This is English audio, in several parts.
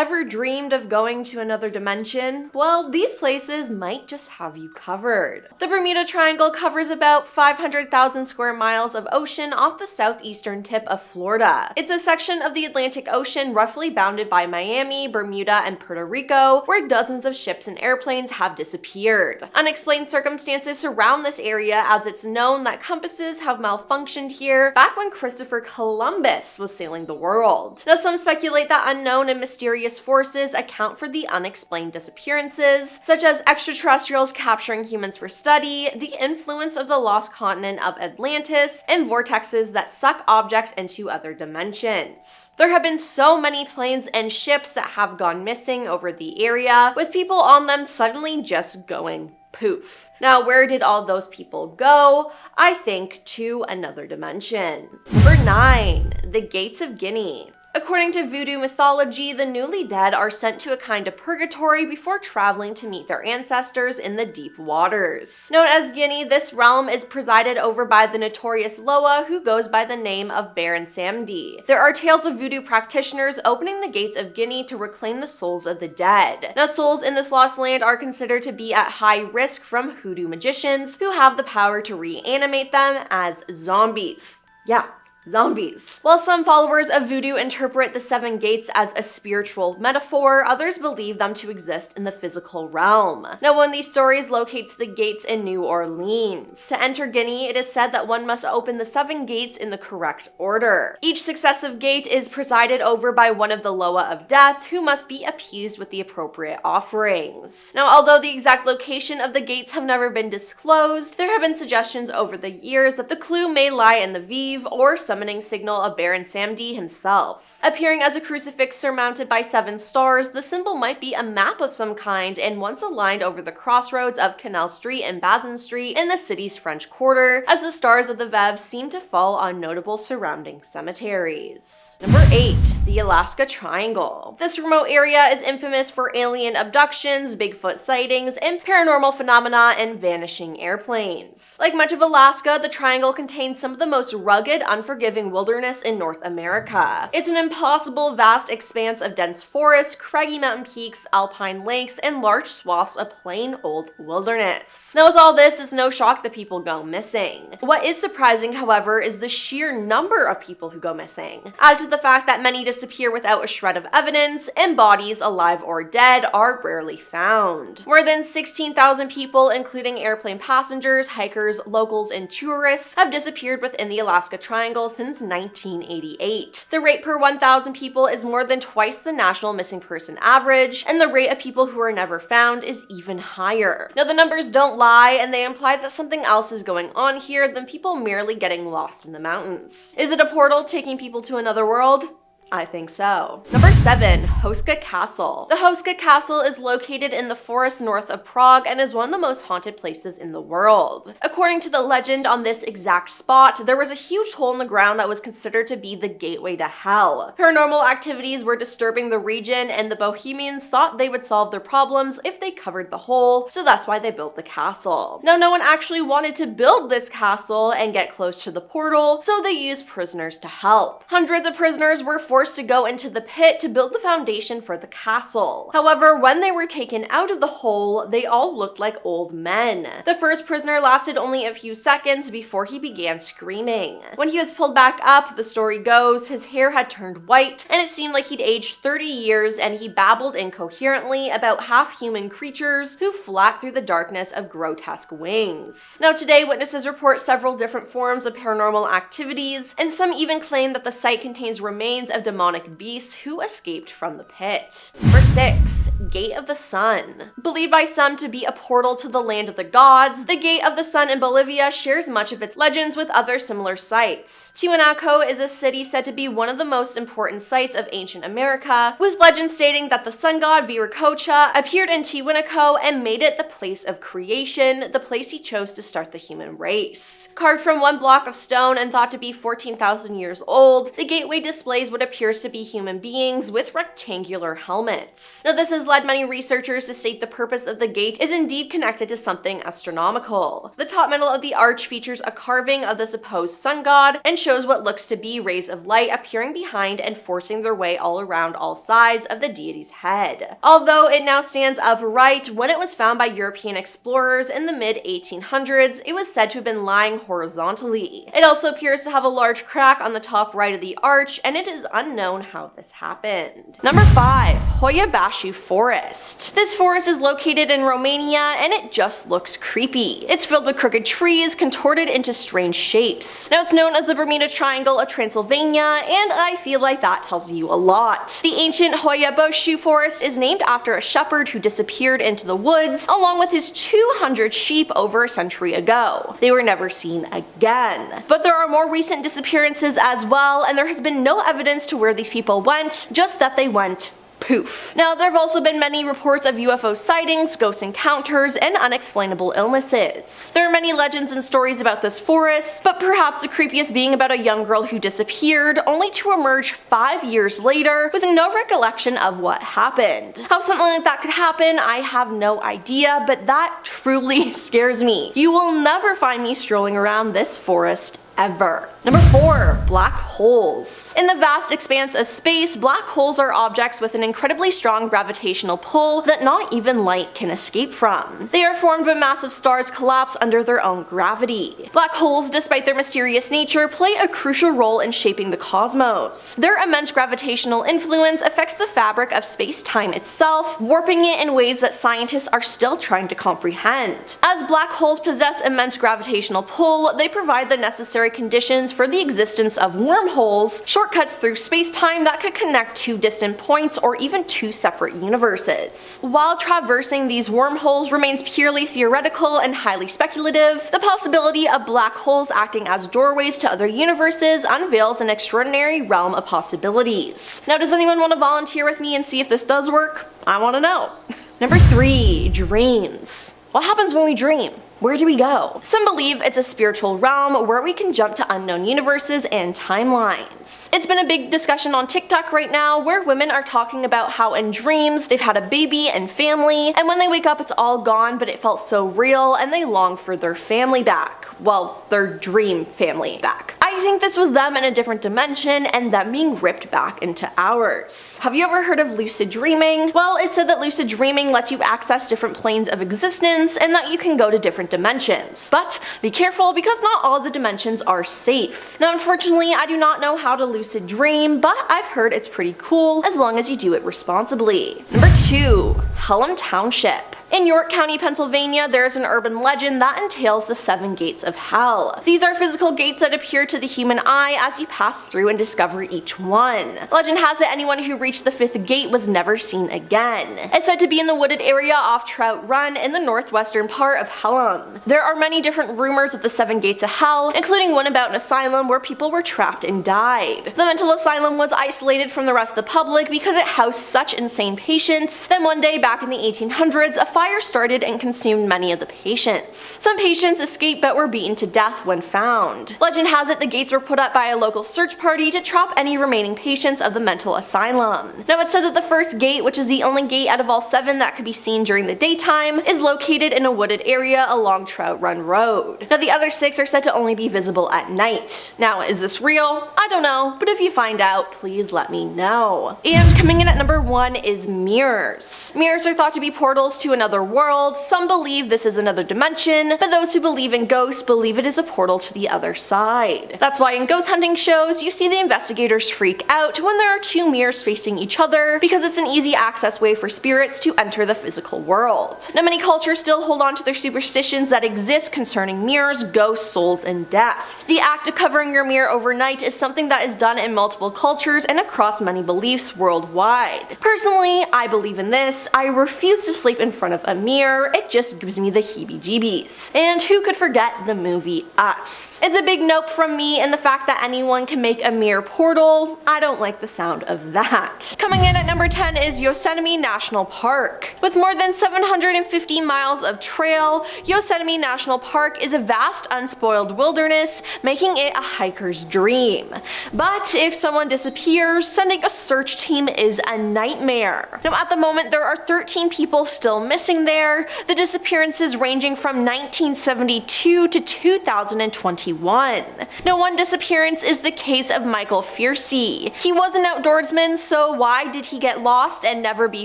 Ever dreamed of going to another dimension? Well, these places might just have you covered. The Bermuda Triangle covers about 500,000 square miles of ocean off the southeastern tip of Florida. It's a section of the Atlantic Ocean roughly bounded by Miami, Bermuda, and Puerto Rico, where dozens of ships and airplanes have disappeared. Unexplained circumstances surround this area, as it's known that compasses have malfunctioned here back when Christopher Columbus was sailing the world. Now, some speculate that unknown and mysterious forces account for the unexplained disappearances, such as extraterrestrials capturing humans for study, the influence of the lost continent of Atlantis, and vortexes that suck objects into other dimensions. There have been so many planes and ships that have gone missing over the area, with people on them suddenly just going poof. Now, where did all those people go? I think to another dimension. Number 9, the Gates of Guinea. According to Voodoo mythology, the newly dead are sent to a kind of purgatory before traveling to meet their ancestors in the deep waters. Known as Guinea, this realm is presided over by the notorious Loa, who goes by the name of Baron Samedi. There are tales of voodoo practitioners opening the gates of Guinea to reclaim the souls of the dead. Now, souls in this lost land are considered to be at high risk from hoodoo magicians, who have the power to reanimate them as zombies. Yeah. Zombies. While some followers of voodoo interpret the 7 gates as a spiritual metaphor, others believe them to exist in the physical realm. Now, one of these stories locates the gates in New Orleans. To enter Guinea, it is said that one must open the 7 gates in the correct order. Each successive gate is presided over by one of the Loa of Death, who must be appeased with the appropriate offerings. Now, although the exact location of the gates have never been disclosed, there have been suggestions over the years that the clue may lie in the Vive, or summoning signal of Baron Samedi himself. Appearing as a crucifix surmounted by 7 stars, the symbol might be a map of some kind and once aligned over the crossroads of Canal Street and Bazin Street in the city's French Quarter, as the stars of the Veve seem to fall on notable surrounding cemeteries. Number 8, the Alaska Triangle. This remote area is infamous for alien abductions, Bigfoot sightings, and paranormal phenomena and vanishing airplanes. Like much of Alaska, the Triangle contains some of the most rugged, unforgiving wilderness in North America. It's an impossible vast expanse of dense forests, craggy mountain peaks, alpine lakes, and large swaths of plain old wilderness. Now, with all this, it's no shock that people go missing. What is surprising, however, is the sheer number of people who go missing. Add to the fact that many disappear without a shred of evidence, and bodies, alive or dead, are rarely found. More than 16,000 people, including airplane passengers, hikers, locals, and tourists, have disappeared within the Alaska Triangle since 1988. The rate per 1,000 people is more than twice the national missing person average, and the rate of people who are never found is even higher. Now, the numbers don't lie, and they imply that something else is going on here than people merely getting lost in the mountains. Is it a portal taking people to another world? I think so. Number 7, Houska Castle. The Houska Castle is located in the forest north of Prague and is one of the most haunted places in the world. According to the legend, on this exact spot, there was a huge hole in the ground that was considered to be the gateway to hell. Paranormal activities were disturbing the region, and the Bohemians thought they would solve their problems if they covered the hole, so that's why they built the castle. Now, no one actually wanted to build this castle and get close to the portal, so they used prisoners to help. Hundreds of prisoners were forced to go into the pit to build the foundation for the castle. However, when they were taken out of the hole, they all looked like old men. The first prisoner lasted only a few seconds before he began screaming. When he was pulled back up, the story goes, his hair had turned white, and it seemed like he'd aged 30 years, and he babbled incoherently about half-human creatures who flapped through the darkness of grotesque wings. Now, today, witnesses report several different forms of paranormal activities, and some even claim that the site contains remains of demonic beasts who escaped from the pit. Number 6, Gate of the Sun. Believed by some to be a portal to the land of the gods, the Gate of the Sun in Bolivia shares much of its legends with other similar sites. Tiwanaku is a city said to be one of the most important sites of ancient America, with legends stating that the sun god Viracocha appeared in Tiwanaku and made it the place of creation, the place he chose to start the human race. Carved from one block of stone and thought to be 14,000 years old, the gateway displays what appears appears to be human beings with rectangular helmets. Now, this has led many researchers to state the purpose of the gate is indeed connected to something astronomical. The top middle of the arch features a carving of the supposed sun god and shows what looks to be rays of light appearing behind and forcing their way all around all sides of the deity's head. Although it now stands upright, when it was found by European explorers in the mid-1800s, it was said to have been lying horizontally. It also appears to have a large crack on the top right of the arch, and it is unknown how this happened. Number 5. Hoia Baciu Forest. This forest is located in Romania, and it just looks creepy. It's filled with crooked trees contorted into strange shapes. Now, it's known as the Bermuda Triangle of Transylvania, and I feel like that tells you a lot. The ancient Hoia Baciu Forest is named after a shepherd who disappeared into the woods along with his 200 sheep over a century ago. They were never seen again. But there are more recent disappearances as well, and there has been no evidence to where these people went, just that they went poof. Now, there have also been many reports of UFO sightings, ghost encounters, and unexplainable illnesses. There are many legends and stories about this forest, but perhaps the creepiest being about a young girl who disappeared, only to emerge 5 years later with no recollection of what happened. How something like that could happen, I have no idea, but that truly scares me. You will never find me strolling around this forest ever. Number 4. Black holes. In the vast expanse of space, black holes are objects with an incredibly strong gravitational pull that not even light can escape from. They are formed when massive stars collapse under their own gravity. Black holes, despite their mysterious nature, play a crucial role in shaping the cosmos. Their immense gravitational influence affects the fabric of space-time itself, warping it in ways that scientists are still trying to comprehend. As black holes possess immense gravitational pull, they provide the necessary conditions for the existence of wormholes, shortcuts through space-time that could connect two distant points or even two separate universes. While traversing these wormholes remains purely theoretical and highly speculative, the possibility of black holes acting as doorways to other universes unveils an extraordinary realm of possibilities. Now, does anyone want to volunteer with me and see if this does work? I want to know. Number 3. Dreams. What happens when we dream? Where do we go? Some believe it's a spiritual realm where we can jump to unknown universes and timelines. It's been a big discussion on TikTok right now where women are talking about how in dreams they've had a baby and family, and when they wake up it's all gone, but it felt so real and they long for their family back. Well, their dream family back. I think this was them in a different dimension and them being ripped back into ours. Have you ever heard of lucid dreaming? Well, it's said that lucid dreaming lets you access different planes of existence and that you can go to different dimensions. But be careful, because not all the dimensions are safe. Now, unfortunately, I do not know how to lucid dream, but I've heard it's pretty cool as long as you do it responsibly. Number 2. Hellam Township. In York County, Pennsylvania, there is an urban legend that entails the 7 gates of hell. These are physical gates that appear to the human eye as you pass through and discover each one. Legend has it anyone who reached the 5th gate was never seen again. It's said to be in the wooded area off Trout Run in the northwestern part of Hellam. There are many different rumors of the 7 gates of hell, including one about an asylum where people were trapped and died. The mental asylum was isolated from the rest of the public because it housed such insane patients. Then one day back in the 1800s, a fire started and consumed many of the patients. Some patients escaped but were beaten to death when found. Legend has it the gates were put up by a local search party to trap any remaining patients of the mental asylum. Now, it's said that the first gate, which is the only gate out of all 7 that could be seen during the daytime, is located in a wooded area along Trout Run Road. Now, the other 6 are said to only be visible at night. Now, is this real? I don't know, but if you find out, please let me know. And coming in at number 1 is mirrors. Mirrors are thought to be portals to another world. Some believe this is another dimension, but those who believe in ghosts believe it is a portal to the other side. That's why in ghost hunting shows, you see the investigators freak out when there are 2 mirrors facing each other, because it's an easy access way for spirits to enter the physical world. Now, many cultures still hold on to their superstitions that exist concerning mirrors, ghosts, souls, and death. The act of covering your mirror overnight is something that is done in multiple cultures and across many beliefs worldwide. Personally, I believe in this. I refuse to sleep in front of a mirror. It just gives me the heebie-jeebies. And who could forget the movie Us? It's a big nope from me. money and the fact that anyone can make a mere portal, I don't like the sound of that. Coming in at number 10 is Yosemite National Park. With more than 750 miles of trail, Yosemite National Park is a vast unspoiled wilderness, making it a hiker's dream. But if someone disappears, sending a search team is a nightmare. Now at the moment there are 13 people still missing there, the disappearances ranging from 1972 to 2021. Now one disappearance is the case of Michael Fiercey. He was an outdoorsman, so why did he get lost and never be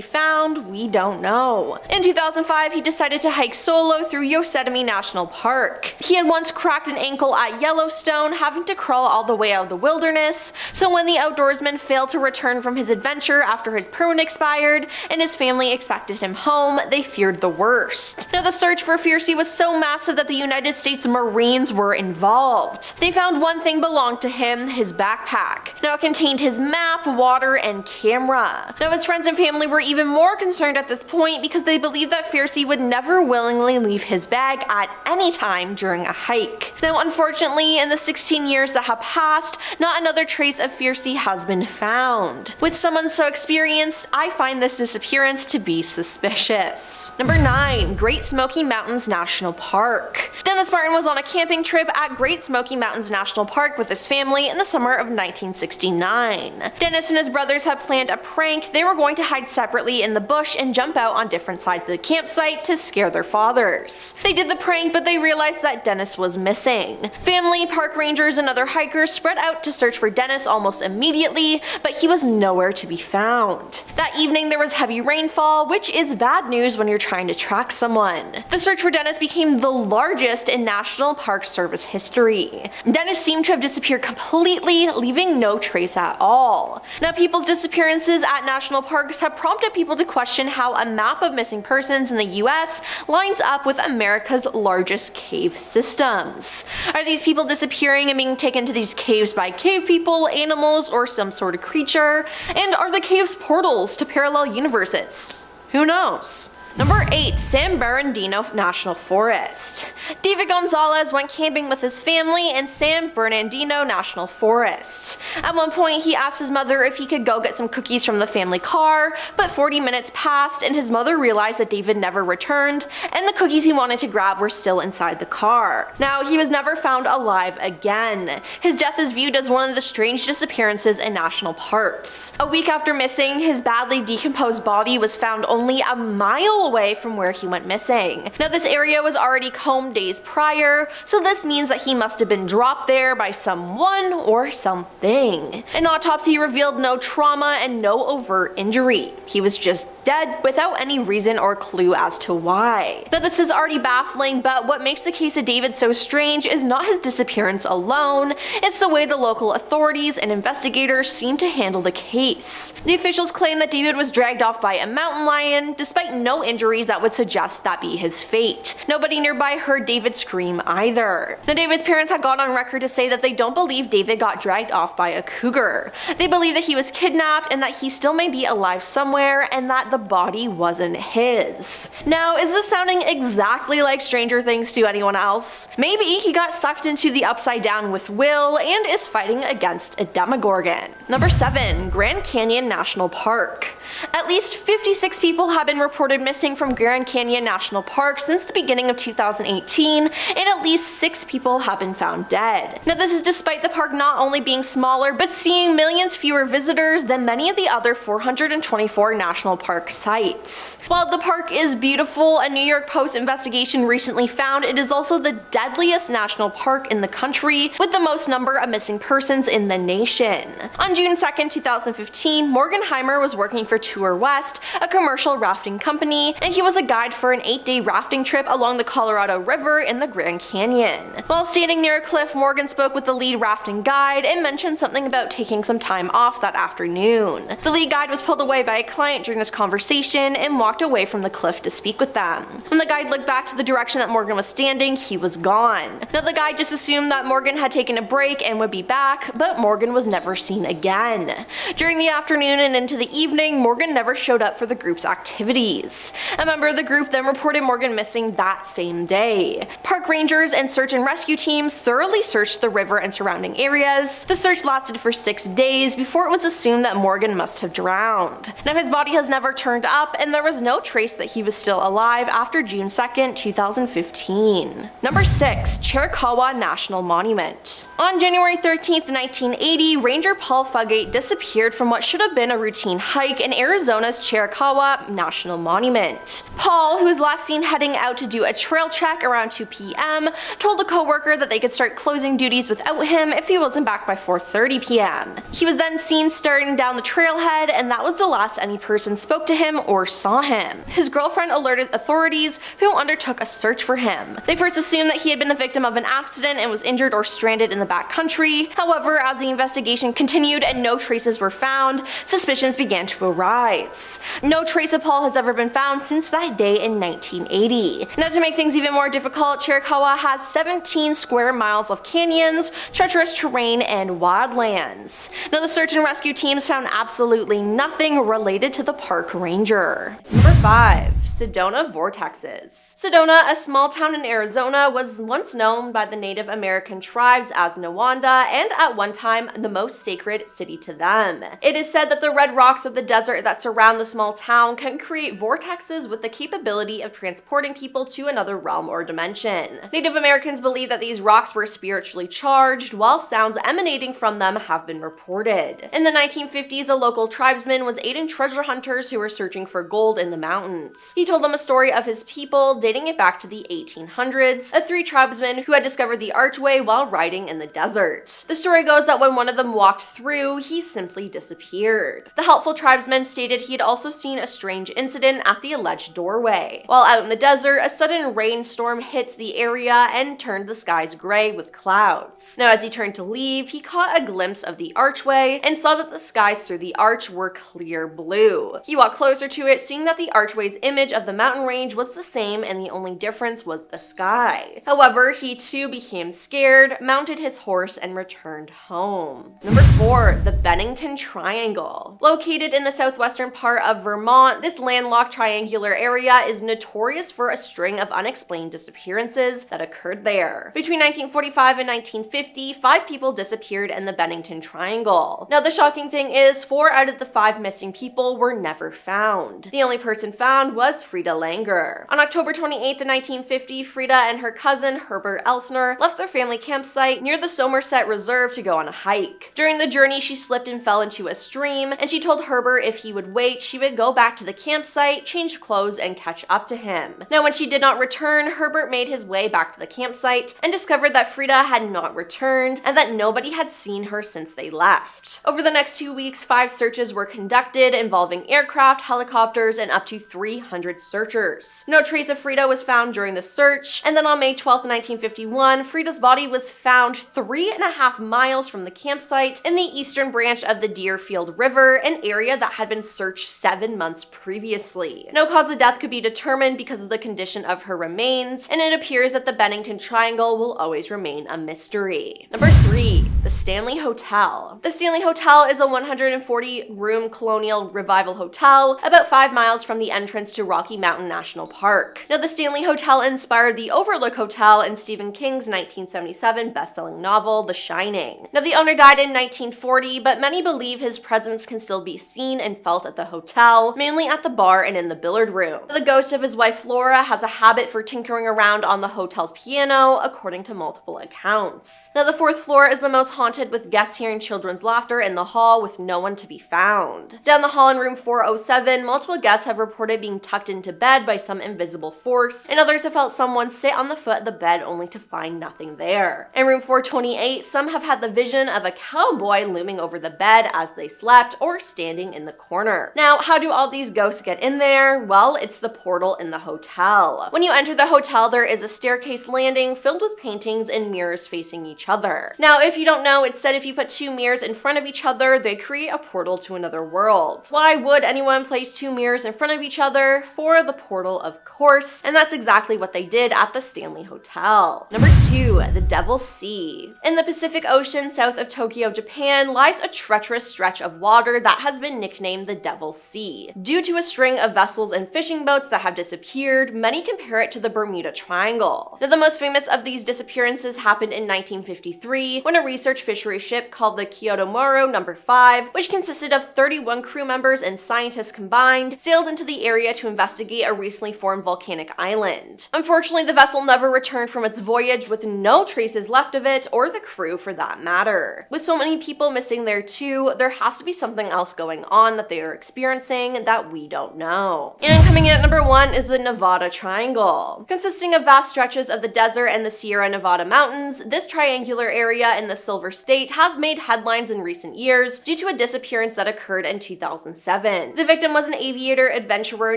found? We don't know. In 2005 he decided to hike solo through Yosemite National Park. He had once cracked an ankle at Yellowstone, having to crawl all the way out of the wilderness, so when the outdoorsman failed to return from his adventure after his permit expired and his family expected him home, they feared the worst. Now the search for Fiercey was so massive that the United States Marines were involved. They found one thing belonged to him, his backpack. Now it contained his map, water, and camera. Now his friends and family were even more concerned at this point because they believed that Fiercey would never willingly leave his bag at any time during a hike. Now unfortunately, in the 16 years that have passed, not another trace of Fiercey has been found. With someone so experienced, I find this disappearance to be suspicious. Number 9. Great Smoky Mountains National Park. Dennis Martin was on a camping trip at Great Smoky Mountains National Park with his family in the summer of 1969. Dennis and his brothers had planned a prank. They were going to hide separately in the bush and jump out on different sides of the campsite to scare their fathers. They did the prank, but they realized that Dennis was missing. Family, park rangers, and other hikers spread out to search for Dennis almost immediately, but he was nowhere to be found. That evening there was heavy rainfall, which is bad news when you're trying to track someone. The search for Dennis became the largest in National Park Service history. Dennis seemed to have disappeared completely, leaving no trace at all. Now people's disappearances at national parks have prompted people to question how a map of missing persons in the US lines up with America's largest cave systems. Are these people disappearing and being taken to these caves by cave people, animals, or some sort of creature? And are the caves portals to parallel universes? Who knows? Number 8. San Bernardino National Forest. David Gonzalez went camping with his family in San Bernardino National Forest. At one point he asked his mother if he could go get some cookies from the family car, but 40 minutes passed and his mother realized that David never returned and the cookies he wanted to grab were still inside the car. Now he was never found alive again. His death is viewed as one of the strange disappearances in national parks. A week after missing, his badly decomposed body was found only a mile away from where he went missing. Now this area was already combed days prior, so this means that he must have been dropped there by someone or something. An autopsy revealed no trauma and no overt injury. He was just dead without any reason or clue as to why. Now this is already baffling, but what makes the case of David so strange is not his disappearance alone, it's the way the local authorities and investigators seem to handle the case. The officials claim that David was dragged off by a mountain lion, despite no injuries that would suggest that be his fate. Nobody nearby heard David scream either. Now David's parents had gone on record to say that they don't believe David got dragged off by a cougar. They believe that he was kidnapped and that he still may be alive somewhere and that the body wasn't his. Now is this sounding exactly like Stranger Things to anyone else? Maybe he got sucked into the upside down with Will and is fighting against a demogorgon. Number 7. Grand Canyon National Park. At least 56 people have been reported missing from Grand Canyon National Park since the beginning of 2018, and at least 6 people have been found dead. Now this is despite the park not only being smaller, but seeing millions fewer visitors than many of the other 424 national park sites. While the park is beautiful, a New York Post investigation recently found it is also the deadliest national park in the country, with the most number of missing persons in the nation. On June 2nd, 2015, Morgenheimer was working for Tour West, a commercial rafting company, and he was a guide for an 8-day rafting trip along the Colorado River in the Grand Canyon. While standing near a cliff, Morgan spoke with the lead rafting guide and mentioned something about taking some time off that afternoon. The lead guide was pulled away by a client during this conversation and walked away from the cliff to speak with them. When the guide looked back to the direction that Morgan was standing, he was gone. Now the guide just assumed that Morgan had taken a break and would be back, but Morgan was never seen again. During the afternoon and into the evening, Morgan never showed up for the group's activities. A member of the group then reported Morgan missing that same day. Park rangers and search and rescue teams thoroughly searched the river and surrounding areas. The search lasted for 6 days before it was assumed that Morgan must have drowned. Now his body has never turned up, and there was no trace that he was still alive after June 2nd, 2015. Number 6. Chiricahua National Monument. On January 13th, 1980, Ranger Paul Fugate disappeared from what should have been a routine hike in Arizona's Chiricahua National Monument. Paul, who was last seen heading out to do a trail check around 2 p.m., told a coworker that they could start closing duties without him if he wasn't back by 4:30 p.m. He was then seen starting down the trailhead, and that was the last any person spoke to him or saw him. His girlfriend alerted authorities, who undertook a search for him. They first assumed that he had been a victim of an accident and was injured or stranded in the backcountry. However, as the investigation continued and no traces were found, suspicions began to arise. No trace of Paul has ever been found since that day in 1980. Now, to make things even more difficult, Chiricahua has 17 square miles of canyons, treacherous terrain, and wildlands. Now, the search and rescue teams found absolutely nothing related to the park ranger. Number 5. Sedona vortexes. Sedona, a small town in Arizona, was once known by the Native American tribes as Nawanda, and at one time the most sacred city to them. It is said that the red rocks of the desert that surround the small town can create vortexes with the capability of transporting people to another realm or dimension. Native Americans believe that these rocks were spiritually charged, while sounds emanating from them have been reported. In the 1950s, a local tribesman was aiding treasure hunters who were searching for gold in the mountains. He told them a story of his people dating it back to the 1800s, of 3 tribesmen who had discovered the archway while riding in the desert. The story goes that when one of them walked through, he simply disappeared. The helpful tribesman stated he had also seen a strange incident at the alleged doorway. While out in the desert, a sudden rainstorm hit the area and turned the skies gray with clouds. Now, as he turned to leave, he caught a glimpse of the archway and saw that the skies through the arch were clear blue. He walked closer to it, seeing that the archway's image of the mountain range was the same, and the only difference was the sky. However, he too became scared, mounted his horse, and returned home. Number 4. The Bennington Triangle. Located in the southwestern part of Vermont, this landlocked triangular area is notorious for a string of unexplained disappearances that occurred there. Between 1945 and 1950, 5 people disappeared in the Bennington Triangle. Now, the shocking thing is, 4 out of the 5 missing people were never found. The only person found was Frida Langer. On October 28, 1950, Frida and her cousin Herbert Elsner left their family campsite near the Somerset Reserve to go on a hike. During the journey, she slipped and fell into a stream, and she told Herbert if he would wait, she would go back to the campsite, change clothes, and catch up to him. Now, when she did not return, Herbert made his way back to the campsite and discovered that Frida had not returned and that nobody had seen her since they left. Over the next 2 weeks, 5 searches were conducted involving aircraft, helicopters, and up to 300 searchers. No trace of Frida was found during the search, and then on May 12, 1951, Frida's body was found 3.5 miles from the campsite in the eastern branch of the Deerfield River, an area that had been searched 7 months previously. No cause of death could be determined because of the condition of her remains, and it appears that the Bennington Triangle will always remain a mystery. Number 3. The Stanley Hotel. The Stanley Hotel is a 140-room colonial revival hotel about 5 miles from the entrance to Rocky Mountain National Park. Now, the Stanley Hotel inspired the Overlook Hotel in Stephen King's 1977 best-selling novel, The Shining. Now, the owner died in 1940, but many believe his presence can still be seen and felt at the hotel, mainly at the bar and in the billiard room. The ghost of his wife Flora has a habit for tinkering around on the hotel's piano, according to multiple accounts. Now, the 4th floor is the most haunted, with guests hearing children's laughter in the hall with no one to be found. Down the hall in room 407, multiple guests have reported being tucked into bed by some invisible force, and others have felt someone sit on the foot of the bed only to find nothing there. In room 428, some have had the vision of a cowboy looming over the bed as they slept or standing in the corner. Now, how do all these ghosts get in there? Well, it's it's the portal in the hotel. When you enter the hotel, there is a staircase landing filled with paintings and mirrors facing each other. Now, if you don't know, it's said if you put two mirrors in front of each other, they create a portal to another world. Why would anyone place two mirrors in front of each other? For the portal, of course, and that's exactly what they did at the Stanley Hotel. Number 2, the Devil's Sea. In the Pacific Ocean south of Tokyo, Japan, lies a treacherous stretch of water that has been nicknamed the Devil's Sea. Due to a string of vessels and fishing boats that have disappeared, many compare it to the Bermuda Triangle. Now, the most famous of these disappearances happened in 1953 when a research fishery ship called the Kiyotomoro No. 5, which consisted of 31 crew members and scientists combined, sailed into the area to investigate a recently formed volcanic island. Unfortunately, the vessel never returned from its voyage with no traces left of it, or the crew for that matter. With so many people missing there too, there has to be something else going on that they are experiencing that we don't know. And coming in at number 1 is the Nevada Triangle. Consisting of vast stretches of the desert and the Sierra Nevada mountains, this triangular area in the Silver State has made headlines in recent years due to a disappearance that occurred in 2007. The victim was an aviator adventurer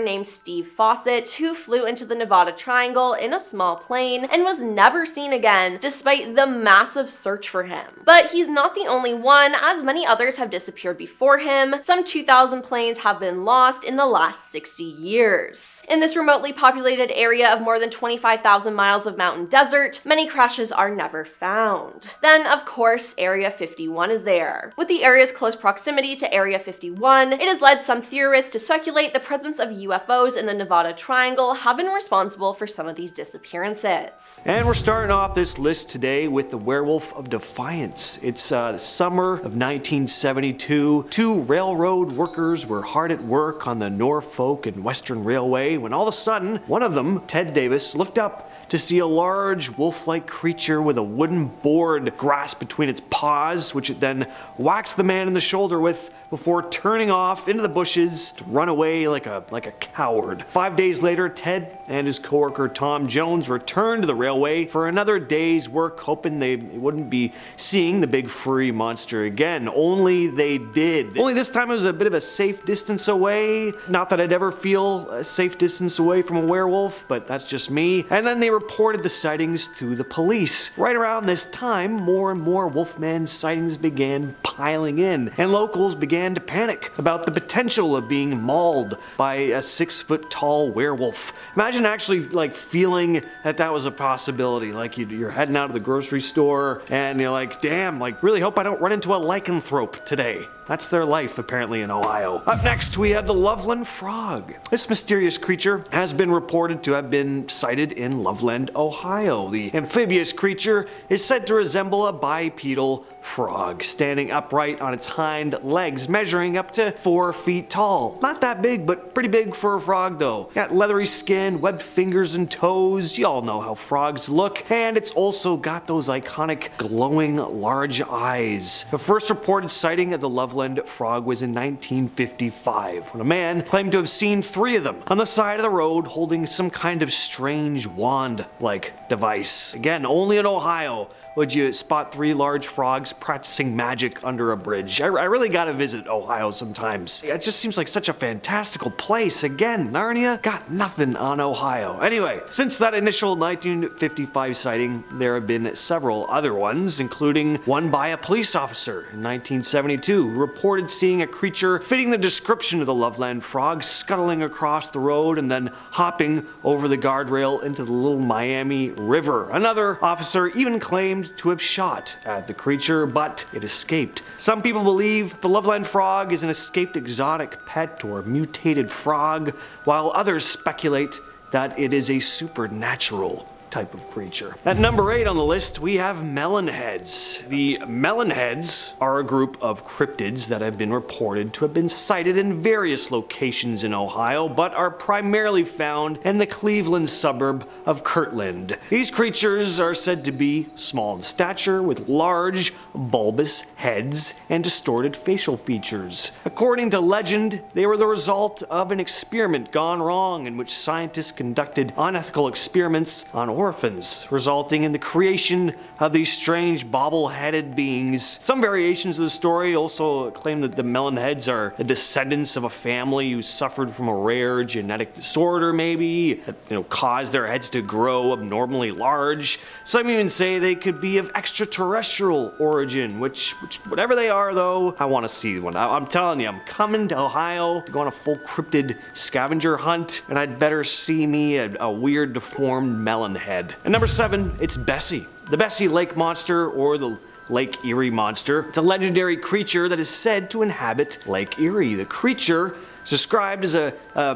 named Steve Fawcett who flew into the Nevada Triangle in a small plane and was never seen again despite the massive search for him. But he's not the only one, as many others have disappeared before him. Some 2,000 planes have been lost in the last 60 years. In this remotely populated area of more than 25,000 miles of mountain desert, many crashes are never found. Then, of course, Area 51 is there. With the area's close proximity to Area 51, it has led some theorists to speculate the presence of UFOs in the Nevada Triangle have been responsible for some of these disappearances. And we're starting off this list today with the Werewolf of Defiance. It's the summer of 1972. Two railroad workers were hard at work on the Norfolk and Western Railway when all of a sudden, one of them, Ted Davis, looked up to see a large wolf-like creature with a wooden board grasped between its paws, which it then whacked the man in the shoulder with before turning off into the bushes to run away like a coward. 5 days later, Ted and his coworker Tom Jones returned to the railway for another day's work, hoping they wouldn't be seeing the big furry monster again. Only they did. Only this time it was a bit of a safe distance away. Not that I'd ever feel a safe distance away from a werewolf, but that's just me. And then they reported the sightings to the police. Right around this time, more and more Wolfman sightings began piling in, and locals began to panic about the potential of being mauled by a 6-foot tall werewolf. Imagine actually feeling that was a possibility. Like you're heading out of the grocery store and you're like, damn, really hope I don't run into a lycanthrope today. That's their life, apparently, in Ohio. Up next, we have the Loveland Frog. This mysterious creature has been reported to have been sighted in Loveland, Ohio. The amphibious creature is said to resemble a bipedal frog, standing upright on its hind legs, measuring up to 4 feet tall. Not that big, but pretty big for a frog, though. Got leathery skin, webbed fingers and toes. You all know how frogs look. And it's also got those iconic glowing large eyes. The first reported sighting of the Loveland Frog was in 1955, when a man claimed to have seen 3 of them on the side of the road holding some kind of strange wand-like device. Again, only in Ohio would you spot 3 large frogs practicing magic under a bridge. I really gotta visit Ohio sometimes. It just seems like such a fantastical place. Again, Narnia got nothing on Ohio. Anyway, since that initial 1955 sighting, there have been several other ones, including one by a police officer in 1972 who reported seeing a creature fitting the description of the Loveland Frog scuttling across the road and then hopping over the guardrail into the Little Miami River. Another officer even claimed to have shot at the creature, but it escaped. Some people believe the Loveland Frog is an escaped exotic pet or mutated frog, while others speculate that it is a supernatural type of creature. At number 8 on the list, we have Melon Heads. The Melon Heads are a group of cryptids that have been reported to have been sighted in various locations in Ohio, but are primarily found in the Cleveland suburb of Kirtland. These creatures are said to be small in stature, with large, bulbous heads and distorted facial features. According to legend, they were the result of an experiment gone wrong in which scientists conducted unethical experiments on endorphins, resulting in the creation of these strange bobble-headed beings. Some variations of the story also claim that the Melon Heads are the descendants of a family who suffered from a rare genetic disorder, maybe, that caused their heads to grow abnormally large. Some even say they could be of extraterrestrial origin, which whatever they are though, I want to see one. I'm telling you, I'm coming to Ohio to go on a full cryptid scavenger hunt, and I'd better see me a weird deformed melon head. And number 7, it's Bessie. The Bessie Lake Monster, or the Lake Erie Monster. It's a legendary creature that is said to inhabit Lake Erie. The creature is described as a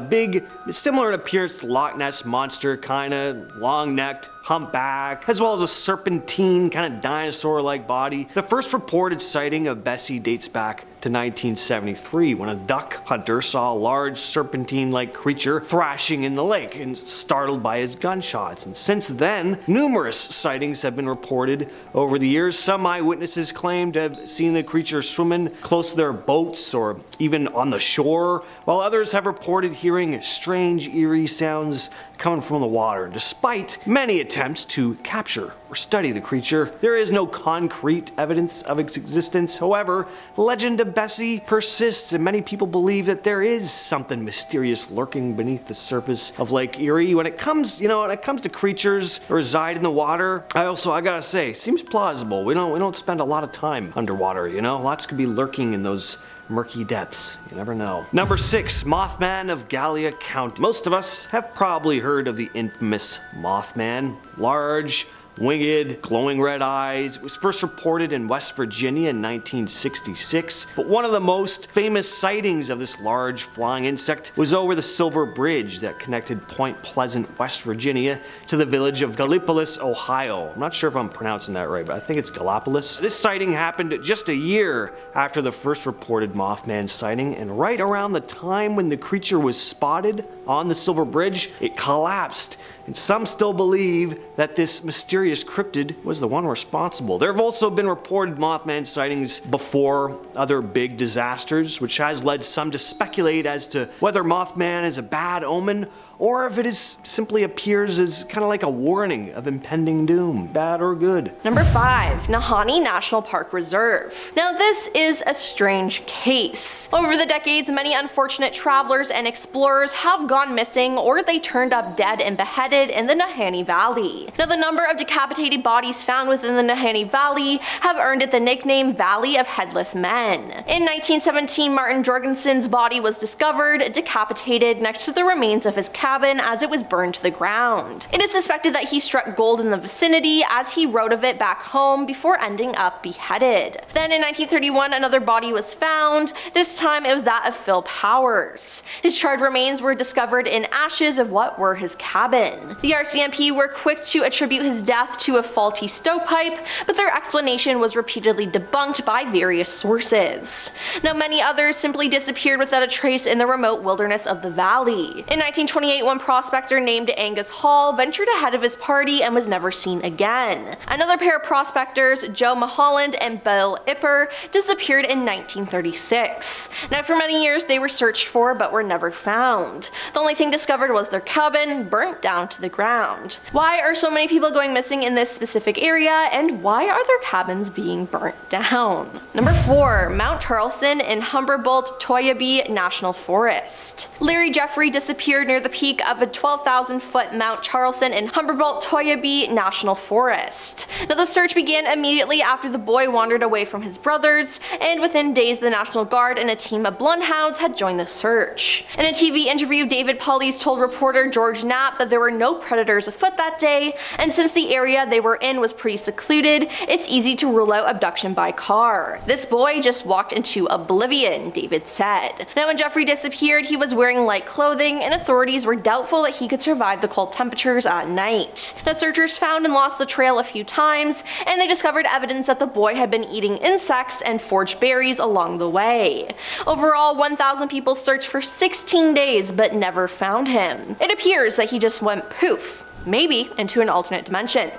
big, similar in appearance to Loch Ness Monster, kinda long-necked, humpback, as well as a serpentine, kind of dinosaur-like body. The first reported sighting of Bessie dates back to 1973 when a duck hunter saw a large serpentine-like creature thrashing in the lake and startled by his gunshots. And since then, numerous sightings have been reported over the years. Some eyewitnesses claim to have seen the creature swimming close to their boats or even on the shore, while others have reported hearing strange, eerie sounds coming from the water. Despite many attempts to capture or study the creature, there is no concrete evidence of its existence. However, the legend of Bessie persists, and many people believe that there is something mysterious lurking beneath the surface of Lake Erie. When it comes to creatures that reside in the water, I gotta say, it seems plausible. We don't spend a lot of time underwater, Lots could be lurking in those murky depths. You never know. Number 6, Mothman of Gallia County. Most of us have probably heard of the infamous Mothman. Large, winged, glowing red eyes. It was first reported in West Virginia in 1966, but one of the most famous sightings of this large flying insect was over the Silver Bridge that connected Point Pleasant, West Virginia to the village of Gallipolis, Ohio. I'm not sure if I'm pronouncing that right, but I think it's Gallipolis. This sighting happened just a year after the first reported Mothman sighting, and right around the time when the creature was spotted on the Silver Bridge, it collapsed. And some still believe that this mysterious cryptid was the one responsible. There have also been reported Mothman sightings before other big disasters, which has led some to speculate as to whether Mothman is a bad omen or if it is simply appears as kind of like a warning of impending doom, bad or good. Number 5, Nahanni National Park Reserve. Now this is a strange case. Over the decades, many unfortunate travelers and explorers have gone missing, or they turned up dead and beheaded in the Nahanni Valley. Now the number of decapitated bodies found within the Nahanni Valley have earned it the nickname Valley of Headless Men. In 1917, Martin Jorgensen's body was discovered decapitated next to the remains of his cabin as it was burned to the ground. It is suspected that he struck gold in the vicinity as he wrote of it back home before ending up beheaded. Then in 1931, another body was found. This time it was that of Phil Powers. His charred remains were discovered in ashes of what were his cabin. The RCMP were quick to attribute his death to a faulty stovepipe, but their explanation was repeatedly debunked by various sources. Now many others simply disappeared without a trace in the remote wilderness of the valley. In 1928, one prospector named Angus Hall ventured ahead of his party and was never seen again. Another pair of prospectors, Joe Mulholland and Bill Ipper, disappeared in 1936. Now for many years they were searched for but were never found. The only thing discovered was their cabin, burnt down to the ground. Why are so many people going missing in this specific area, and why are their cabins being burnt down? Number 4, Mount Charleston in Humboldt-Toiyabe National Forest. Larry Jeffrey disappeared near the peak of a 12,000-foot Mount Charleston in Humboldt-Toiyabe National Forest. Now the search began immediately after the boy wandered away from his brothers, and within days the National Guard and a team of bloodhounds had joined the search. In a TV interview, David Paulies told reporter George Knapp that there were no predators afoot that day, and since the area they were in was pretty secluded, it's easy to rule out abduction by car. This boy just walked into oblivion, David said. Now when Jeffrey disappeared, he was wearing light clothing, and authorities were doubtful that he could survive the cold temperatures at night. Now searchers found and lost the trail a few times, and they discovered evidence that the boy had been eating insects and forged berries along the way. Overall, 1,000 people searched for 16 days but never found him. It appears that he just went poof, maybe into an alternate dimension.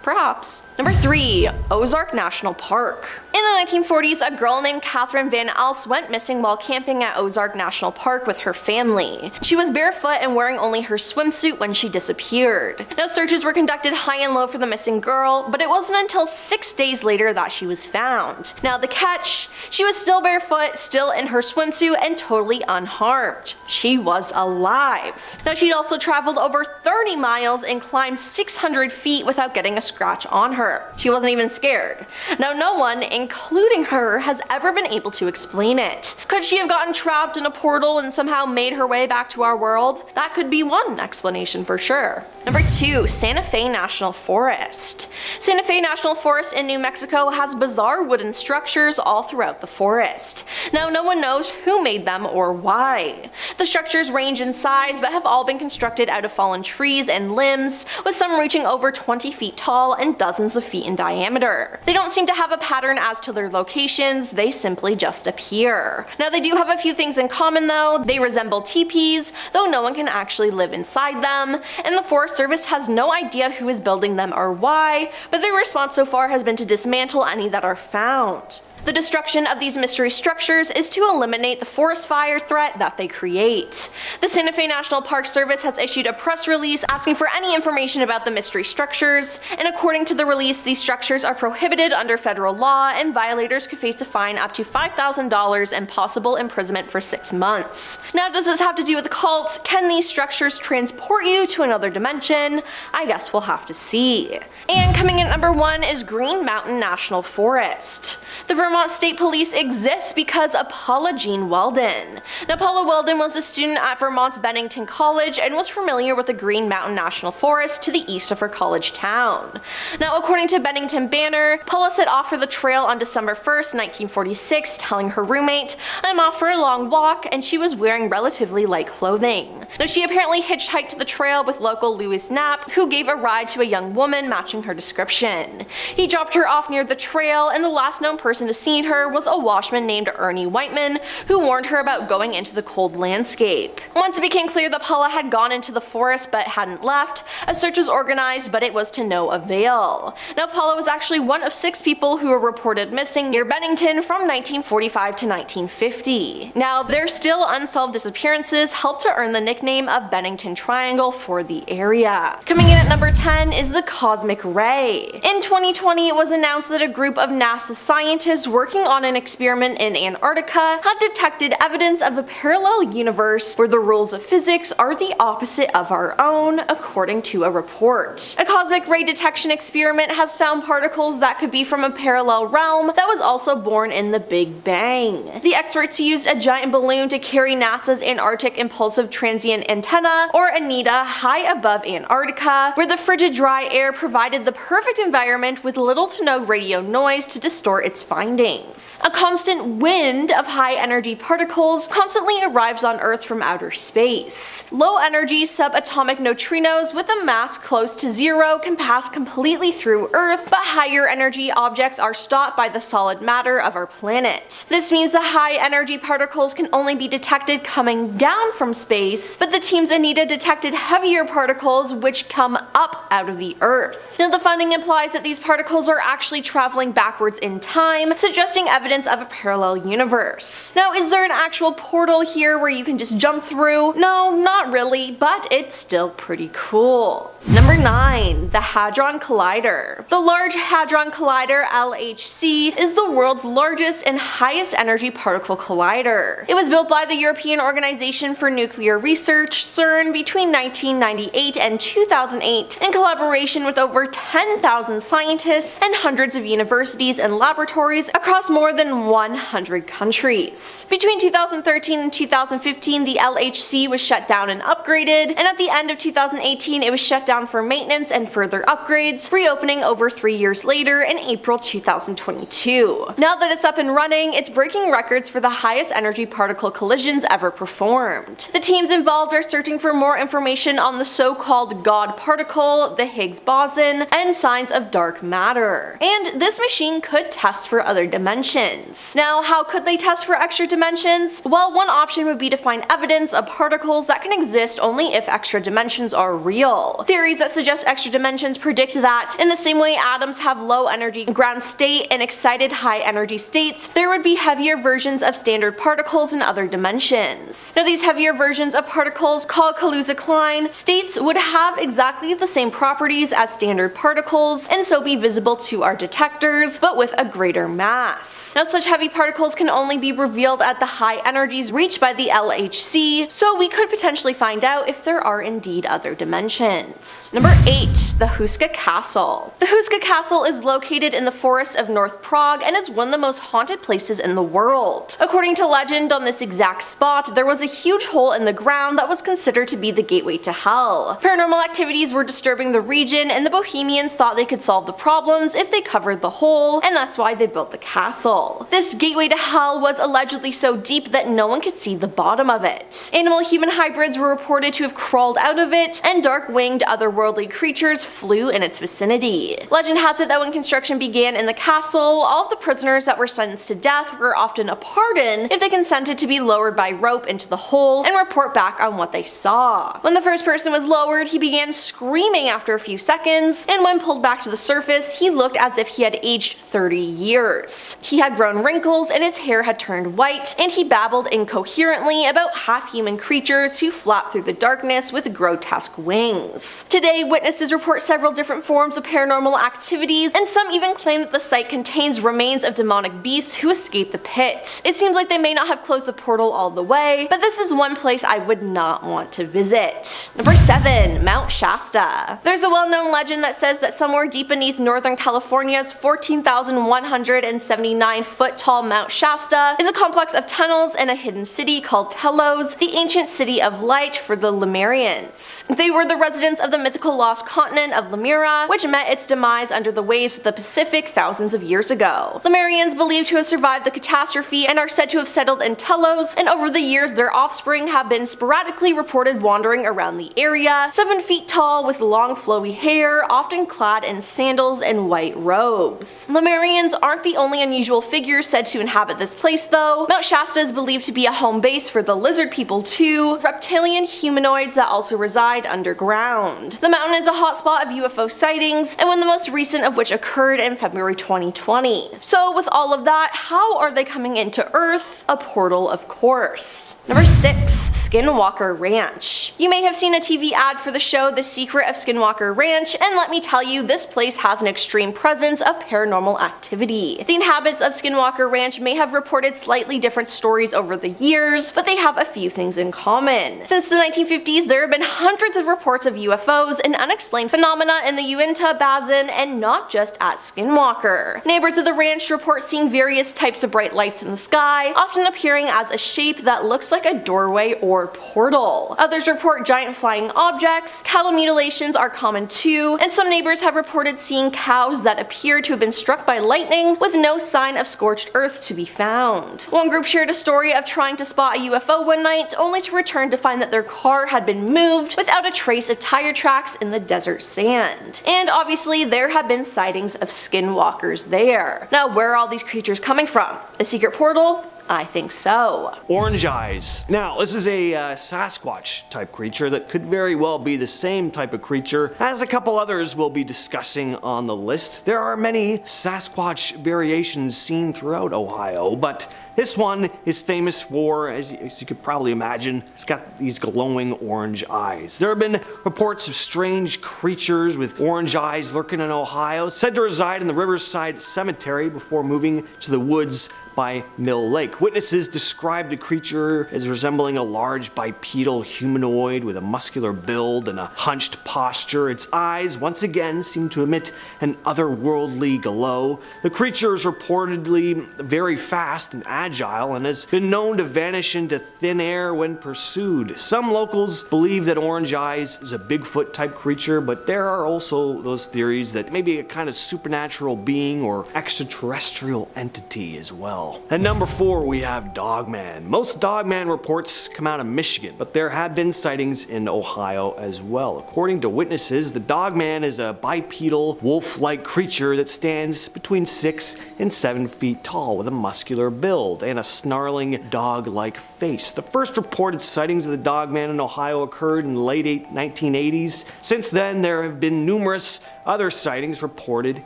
Perhaps. Number 3. Ozark National Park. In the 1940s, a girl named Catherine Van Alst went missing while camping at Ozark National Park with her family. She was barefoot and wearing only her swimsuit when she disappeared. Now, searches were conducted high and low for the missing girl, but it wasn't until 6 days later that she was found. Now, the catch? She was still barefoot, still in her swimsuit, and totally unharmed. She was alive. Now, she'd also traveled over 30 miles and climbed 600 feet without getting a scratch on her. She wasn't even scared. Now, no one, including her, has ever been able to explain it. Could she have gotten trapped in a portal and somehow made her way back to our world? That could be one explanation for sure. Number 2. Santa Fe National Forest. Santa Fe National Forest in New Mexico has bizarre wooden structures all throughout the forest. Now, no one knows who made them or why. The structures range in size but have all been constructed out of fallen trees and limbs, with some reaching over 20 feet tall and dozens of feet in diameter. They don't seem to have a pattern as to their locations, they simply just appear. Now, they do have a few things in common though. They resemble teepees, though no one can actually live inside them, and the Forest Service has no idea who is building them or why, but their response so far has been to dismantle any that are found. The destruction of these mystery structures is to eliminate the forest fire threat that they create. The Santa Fe National Park Service has issued a press release asking for any information about the mystery structures, and according to the release, these structures are prohibited under federal law and violators could face a fine up to $5,000 and possible imprisonment for 6 months. Now, does this have to do with the cult? Can these structures transport you to another dimension? I guess we'll have to see. And coming in at number 1 is Green Mountain National Forest. The Vermont State Police exists because of Paula Jean Weldon. Now, Paula Weldon was a student at Vermont's Bennington College and was familiar with the Green Mountain National Forest to the east of her college town. Now, according to Bennington Banner, Paula set off for the trail on December 1st, 1946, telling her roommate, "I'm off for a long walk," and she was wearing relatively light clothing. Now, she apparently hitchhiked to the trail with local Louis Knapp, who gave a ride to a young woman matching her description. He dropped her off near the trail, and the last known person to see her was a washman named Ernie Whiteman, who warned her about going into the cold landscape. Once it became clear that Paula had gone into the forest but hadn't left, a search was organized, but it was to no avail. Now, Paula was actually one of 6 people who were reported missing near Bennington from 1945 to 1950. Now, their still unsolved disappearances helped to earn the nickname of Bennington Triangle for the area. Coming in at number 10 is the cosmic ray. In 2020, it was announced that a group of NASA scientists working on an experiment in Antarctica had detected evidence of a parallel universe where the rules of physics are the opposite of our own, according to a report. A cosmic ray detection experiment has found particles that could be from a parallel realm that was also born in the Big Bang. The experts used a giant balloon to carry NASA's Antarctic Impulsive Transient Antenna, or ANITA, high above Antarctica, where the frigid dry air provided the perfect environment with little to no radio noise to distort its findings. A constant wind of high-energy particles constantly arrives on Earth from outer space. Low-energy subatomic neutrinos with a mass close to 0 can pass completely through Earth, but higher-energy objects are stopped by the solid matter of our planet. This means the high-energy particles can only be detected coming down from space, but the team's ANITA detected heavier particles which come up out of the Earth. Now, the finding implies that these particles are actually traveling backwards in time, suggesting evidence of a parallel universe. Now, is there an actual portal here where you can just jump through? No, not really, but it's still pretty cool. Number 9. The Hadron Collider. The Large Hadron Collider, LHC, is the world's largest and highest energy particle collider. It was built by the European Organization for Nuclear Research, CERN, between 1998 and 2008 in collaboration with over 10,000 scientists and hundreds of universities and laboratories across more than 100 countries. Between 2013 and 2015, the LHC was shut down and upgraded, and at the end of 2018 it was shut down for maintenance and further upgrades, reopening over 3 years later in April 2022. Now that it's up and running, it's breaking records for the highest energy particle collisions ever performed. The teams involved are searching for more information on the so-called God particle, the Higgs boson, and signs of dark matter. And this machine could test for other dimensions. Now, how could they test for extra dimensions? Well, one option would be to find evidence of particles that can exist exist only if extra dimensions are real. Theories that suggest extra dimensions predict that, in the same way atoms have low energy ground state and excited high energy states, there would be heavier versions of standard particles in other dimensions. Now these heavier versions of particles, called Kaluza-Klein states, would have exactly the same properties as standard particles and so be visible to our detectors, but with a greater mass. Now such heavy particles can only be revealed at the high energies reached by the LHC, so we could potentially find out if there are indeed other dimensions. Number 8. The Houska Castle. The Houska Castle is located in the forest of North Prague and is one of the most haunted places in the world. According to legend, on this exact spot, there was a huge hole in the ground that was considered to be the gateway to hell. Paranormal activities were disturbing the region, and the Bohemians thought they could solve the problems if they covered the hole, and that's why they built the castle. This gateway to hell was allegedly so deep that no one could see the bottom of it. Animal-human hybrids were reported to have crawled out of it, and dark-winged otherworldly creatures flew in its vicinity. Legend has it that when construction began in the castle, all of the prisoners that were sentenced to death were often pardoned if they consented to be lowered by rope into the hole and report back on what they saw. When the first person was lowered, he began screaming after a few seconds, and when pulled back to the surface, he looked as if he had aged 30 years. He had grown wrinkles and his hair had turned white, and he babbled incoherently about half-human creatures who flap through the darkness with grotesque wings. Today, witnesses report several different forms of paranormal activities, and some even claim that the site contains remains of demonic beasts who escaped the pit. It seems like they may not have closed the portal all the way, but this is one place I would not want to visit. Number 7. Mount Shasta. There's a well-known legend that says that somewhere deep beneath Northern California's 14,179 foot tall Mount Shasta is a complex of tunnels and a hidden city called Telos, the ancient city of light for the Lemurians. They were the residents of the mythical lost continent of Lemura, which met its demise under the waves of the Pacific thousands of years ago. Lemurians believed to have survived the catastrophe and are said to have settled in Telos, and over the years their offspring have been sporadically reported wandering around the area, 7 feet tall with long flowy hair, often clad in sandals and white robes. Lemurians aren't the only unusual figures said to inhabit this place though. Mount Shasta is believed to be a home base for the lizard people too, reptilian humanoids that also reside underground. The mountain is a hotspot of UFO sightings, and one of the most recent of which occurred in February 2020. So with all of that, how are they coming into Earth? A portal, of course. Number 6. Skinwalker Ranch. You may have seen a TV ad for the show The Secret of Skinwalker Ranch, and let me tell you, this place has an extreme presence of paranormal activity. The inhabitants of Skinwalker Ranch may have reported slightly different stories over the years, but they have a few things in common. Since the 1950s, there have been hundreds of reports of UFOs and unexplained phenomena in the Uinta Basin, and not just at Skinwalker. Neighbors of the ranch report seeing various types of bright lights in the sky, often appearing as a shape that looks like a doorway or portal. Others report giant flying objects, cattle mutilations are common too, and some neighbors have reported seeing cows that appear to have been struck by lightning with no sign of scorched earth to be found. One group shared a story of trying to spot a UFO one night, only to return to find that their car had been moved without a trace of tire tracks in the desert sand. And obviously there have been sightings of skinwalkers there. Now where are all these creatures coming from? A secret portal? I think so. Orange eyes. Now, this is a Sasquatch type creature that could very well be the same type of creature as a couple others we'll be discussing on the list. There are many Sasquatch variations seen throughout Ohio, but this one is famous for, as you could probably imagine, it's got these glowing orange eyes. There have been reports of strange creatures with orange eyes lurking in Ohio, said to reside in the Riverside Cemetery before moving to the woods by Mill Lake. Witnesses described the creature as resembling a large bipedal humanoid with a muscular build and a hunched posture. Its eyes, once again, seem to emit an otherworldly glow. The creature is reportedly very fast and agile and has been known to vanish into thin air when pursued. Some locals believe that Orange Eyes is a Bigfoot type creature, but there are also those theories that maybe a kind of supernatural being or extraterrestrial entity as well. well. At number 4, we have Dogman. Most Dogman reports come out of Michigan, but there have been sightings in Ohio as well. According to witnesses, the Dogman is a bipedal, wolf-like creature that stands between 6 and 7 feet tall with a muscular build and a snarling dog-like face. The first reported sightings of the Dogman in Ohio occurred in the late 1980s. Since then, there have been numerous other sightings reported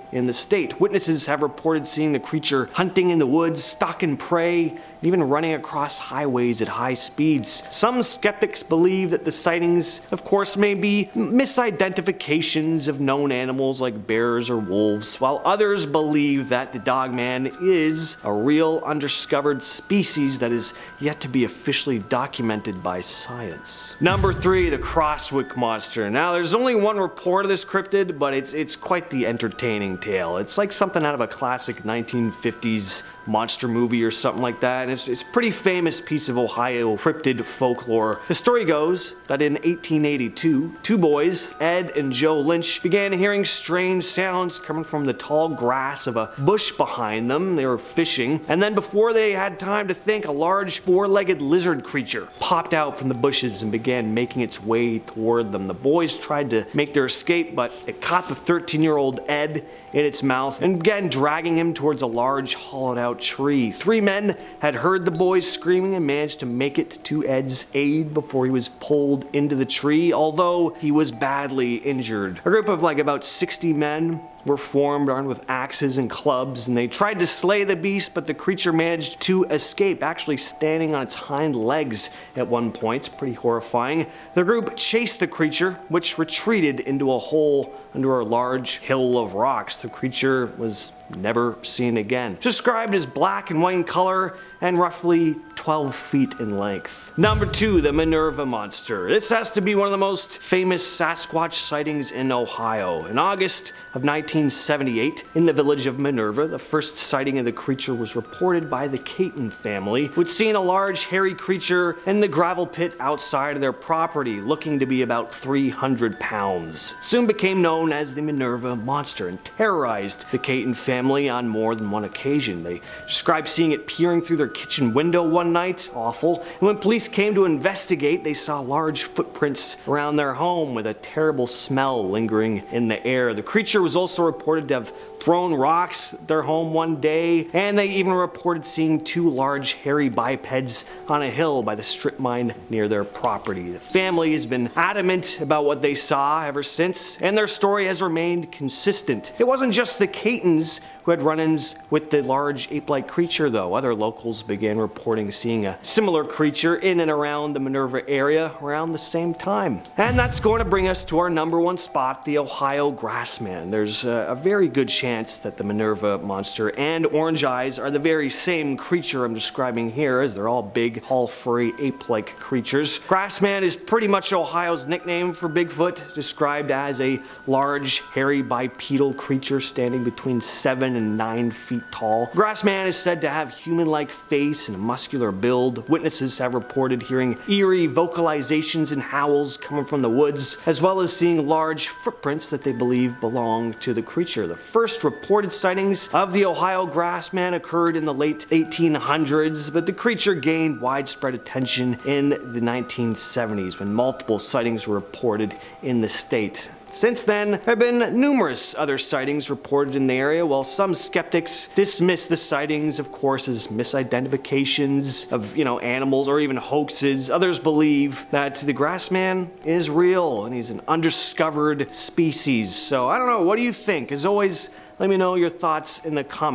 in the state. Witnesses have reported seeing the creature hunting in the woods, stalking prey, even running across highways at high speeds. Some skeptics believe that the sightings, of course, may be misidentifications of known animals like bears or wolves, while others believe that the Dogman is a real undiscovered species that is yet to be officially documented by science. Number 3, the Crosswick Monster. Now, there's only one report of this cryptid, but it's quite the entertaining tale. It's like something out of a classic 1950s monster movie or something like that, and it's a pretty famous piece of Ohio cryptid folklore. The story goes that in 1882, two boys, Ed and Joe Lynch, began hearing strange sounds coming from the tall grass of a bush behind them. They were fishing, and then before they had time to think, a large four-legged lizard creature popped out from the bushes and began making its way toward them. The boys tried to make their escape, but it caught the 13-year-old Ed in its mouth and began dragging him towards a large hollowed-out tree. 3 men had heard the boys screaming and managed to make it to Ed's aid before he was pulled into the tree, although he was badly injured. A group of about 60 men were formed, armed with axes and clubs, and they tried to slay the beast, but the creature managed to escape, actually standing on its hind legs at one point. It's pretty horrifying. The group chased the creature, which retreated into a hole under a large hill of rocks. The creature was never seen again. Described as black and white in color and roughly 12 feet in length. Number 2, the Minerva Monster. This has to be one of the most famous Sasquatch sightings in Ohio. In August of 1978, in the village of Minerva, the first sighting of the creature was reported by the Caton family, who'd seen a large hairy creature in the gravel pit outside of their property, looking to be about 300 pounds. Soon became known as the Minerva Monster and terrorized the Caton family on more than one occasion. They described seeing it peering through their kitchen window one night, awful, and when police came to investigate, they saw large footprints around their home with a terrible smell lingering in the air. The creature was also reported to have thrown rocks at their home one day, and they even reported seeing 2 large hairy bipeds on a hill by the strip mine near their property. The family has been adamant about what they saw ever since, and their story has remained consistent. It wasn't just the Catons who had run-ins with the large ape-like creature, though. Other locals began reporting seeing a similar creature in and around the Minerva area around the same time. And that's going to bring us to our number 1 spot, the Ohio Grassman. There's a very good chance that the Minerva Monster and Orange Eyes are the very same creature I'm describing here, as they're all big, all furry, ape-like creatures. Grassman is pretty much Ohio's nickname for Bigfoot, described as a large, hairy, bipedal creature standing between 7 and 9 feet tall. Grassman is said to have human-like face and a muscular build. Witnesses have reported hearing eerie vocalizations and howls coming from the woods, as well as seeing large footprints that they believe belong to the creature. The first reported sightings of the Ohio Grassman occurred in the late 1800s, but the creature gained widespread attention in the 1970s when multiple sightings were reported in the state. Since then, there have been numerous other sightings reported in the area, while some skeptics dismiss the sightings, of course, as misidentifications of, animals or even hoaxes. Others believe that the Grassman is real and he's an undiscovered species. So I don't know, what do you think? As always, let me know your thoughts in the comments.